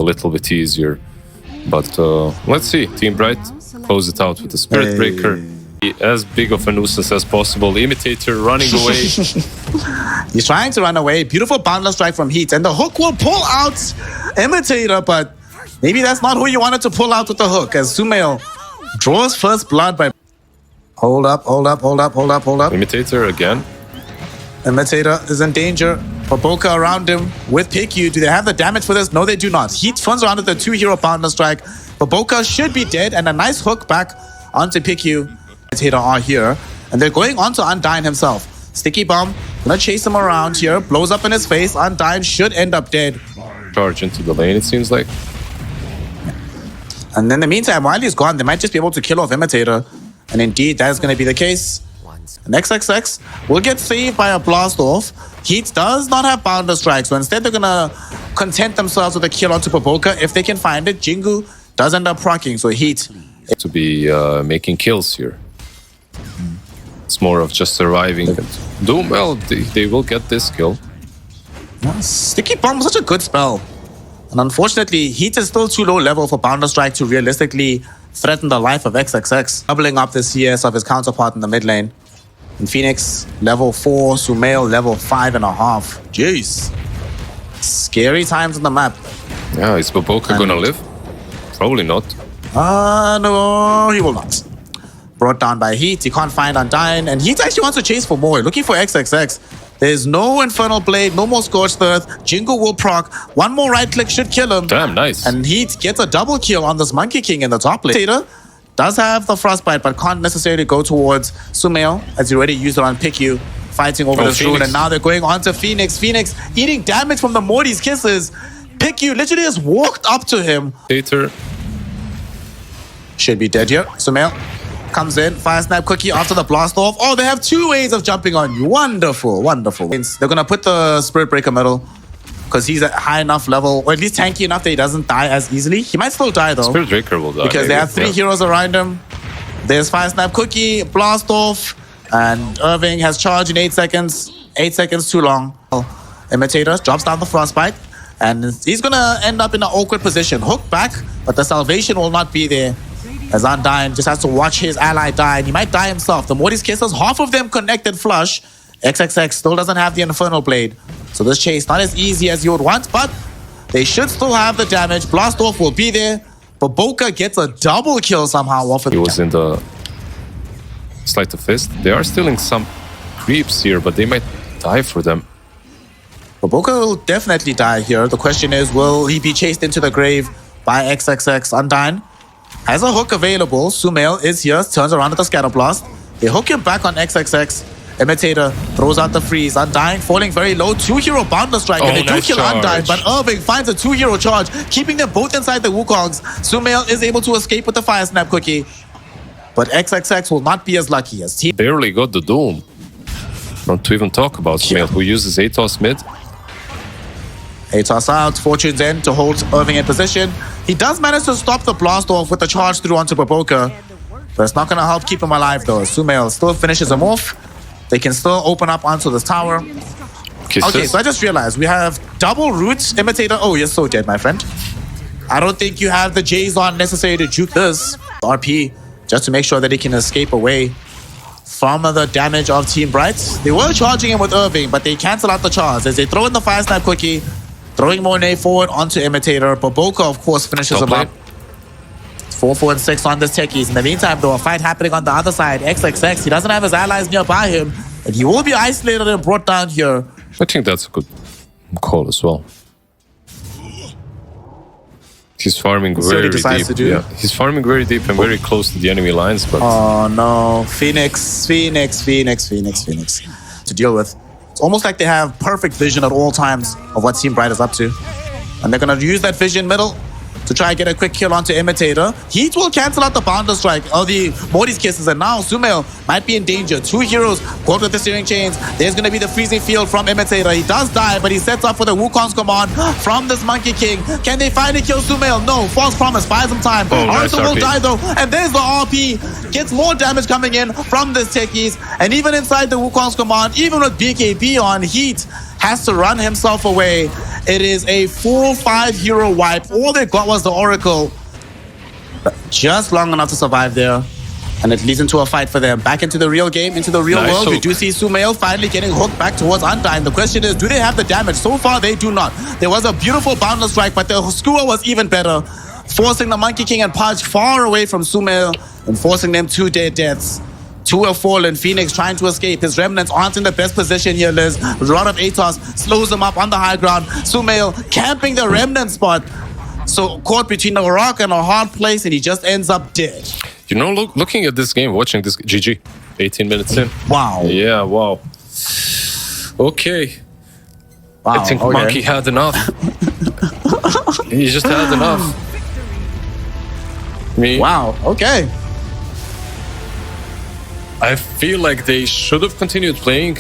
a little bit easier. But let's see. Team Bright close it out with the Spirit Breaker. As big of a nuisance as possible. Imitator running away. He's trying to run away. Beautiful boundless strike from Heat. And the hook will pull out Imitator, but maybe that's not who you wanted to pull out with the hook, as Sumail draws first blood by... Hold up. Imitator again. Imitator is in danger. Poboka around him with PQ. Do they have the damage for this? No, they do not. Heat turns around with the 2-hero boundless strike. Poboka should be dead, and a nice hook back onto PQ. Imitator are here, and they're going on to Undyne himself. Sticky Bomb, gonna chase him around here. Blows up in his face. Undyne should end up dead. Charge into the lane, it seems like. And in the meantime, while he's gone, they might just be able to kill off Imitator. And indeed, that is going to be the case. And XXX will get saved by a blast off. Heat does not have boundless strike, so instead they're going to content themselves with a kill onto Poboka. If they can find it, Jingu does end up proccing, so Heat... To be making kills here. It's more of just surviving. Doom, well, they will get this kill. Sticky Bomb was such a good spell. And unfortunately, Heat is still too low level for boundless strike to realistically threaten the life of XXX. Doubling up the CS of his counterpart in the mid lane. And Phoenix, level 4, Sumail, level 5.5. Jeez. Scary times on the map. Yeah, is Poboka gonna live? Probably not. No, he will not. Brought down by Heat. He can't find Undyne. And Heat actually wants to chase for more. Looking for XXX. There's no Infernal Blade, no more Scorched Earth. Jingu will proc. One more right click should kill him. Damn, nice. And Heat gets a double kill on this Monkey King in the top lane. Tater does have the Frostbite, but can't necessarily go towards Sumail, as he already used it on PQ, fighting over this rune. And now they're going on to Phoenix. Phoenix eating damage from the Morty's kisses. PQ literally just walked up to him. Tater should be dead here. Sumail comes in, fire snap cookie after the blast off. Oh, they have 2 ways of jumping on you. Wonderful. They're gonna put the Spirit Breaker middle because he's at high enough level, or at least tanky enough that he doesn't die as easily. He might still die though. Spirit Breaker will die. Because they have 3 heroes around him. There's fire snap cookie, blast off, and Irving has charge in 8 seconds. 8 seconds too long. Imitator drops down the Frostbite, and he's gonna end up in an awkward position. Hook back, but the salvation will not be there. As Undyne just has to watch his ally die, and he might die himself. The Morty's Kisses, half of them connected flush. XXX still doesn't have the Infernal Blade. So this chase, not as easy as you would want, but they should still have the damage. Blast off will be there. Poboka gets a double kill somehow off of He was in the Sleight of Fist. They are stealing some creeps here, but they might die for them. Poboka will definitely die here. The question is, will he be chased into the grave by XXX? Undyne has a hook available. Sumail is here, turns around with the Scatter Blast. They hook him back on XXX. Imitator throws out the freeze. Undyne falling very low. 2-hero boundless strike. And they do kill Undyne, but Irving finds a 2-hero charge, keeping them both inside the Wukongs. Sumail is able to escape with the Fire Snap Cookie. But XXX will not be as lucky as Team. Barely got the Doom. Not to even talk about Sumail, who uses ATOS mid. ATOS out, Fortune's End to hold Irving in position. He does manage to stop the blast off with the charge through onto Poboka, but it's not going to help keep him alive though. Sumail still finishes him off. They can still open up onto this tower. Okay, so I just realized we have double roots. Imitator. Oh, you're so dead, my friend. I don't think you have the J's on necessary to juke this. RP, just to make sure that he can escape away from the damage of Team Bright. They were charging him with Irving, but they cancel out the charge as they throw in the Fire Snap Cookie. Throwing Monet forward onto Imitator. Poboka, of course, finishes him up. 4, and 6 on this techies. In the meantime, though, a fight happening on the other side. XXX, he doesn't have his allies nearby him, and he will be isolated and brought down here. I think that's a good call as well. He's farming very deep. Yeah, he's farming very deep and very close to the enemy lines. But oh no, Phoenix to deal with. It's almost like they have perfect vision at all times of what Team Bright is up to. And they're going to use that vision middle to try and get a quick kill onto Imitator. Heat will cancel out the Boundless Strike or the Morty's Kisses, and now Sumail might be in danger. 2 heroes caught with the steering chains. There's going to be the freezing field from Imitator. He does die, but he sets up for the Wukong's command from this Monkey King. Can they finally kill Sumail? No. False promise. Buys him time. Nice will die though, and there's the RP. Gets more damage coming in from this techies, and even inside the Wukong's command, even with BKB on, Heat has to run himself away. It is a full 5-hero wipe. All they got was the Oracle. Just long enough to survive there. And it leads into a fight for them. Back into the real game, into the real world. hook. We do see Sumail finally getting hooked back towards Undyne. The question is, do they have the damage? So far, they do not. There was a beautiful boundless strike, but the skewer was even better. Forcing the Monkey King and Pudge far away from Sumail and forcing them to their deaths. Two have fallen. Phoenix trying to escape. His remnants aren't in the best position here, Liz. A lot of Atos slows them up on the high ground. Sumail camping the remnant spot. So caught between a rock and a hard place, and he just ends up dead. You know, looking at this game, watching this, GG, 18 minutes in. Wow. Yeah, wow. Okay. Wow. I think Monkey had enough. He just had enough. Wow. Okay. I feel like they should have continued playing,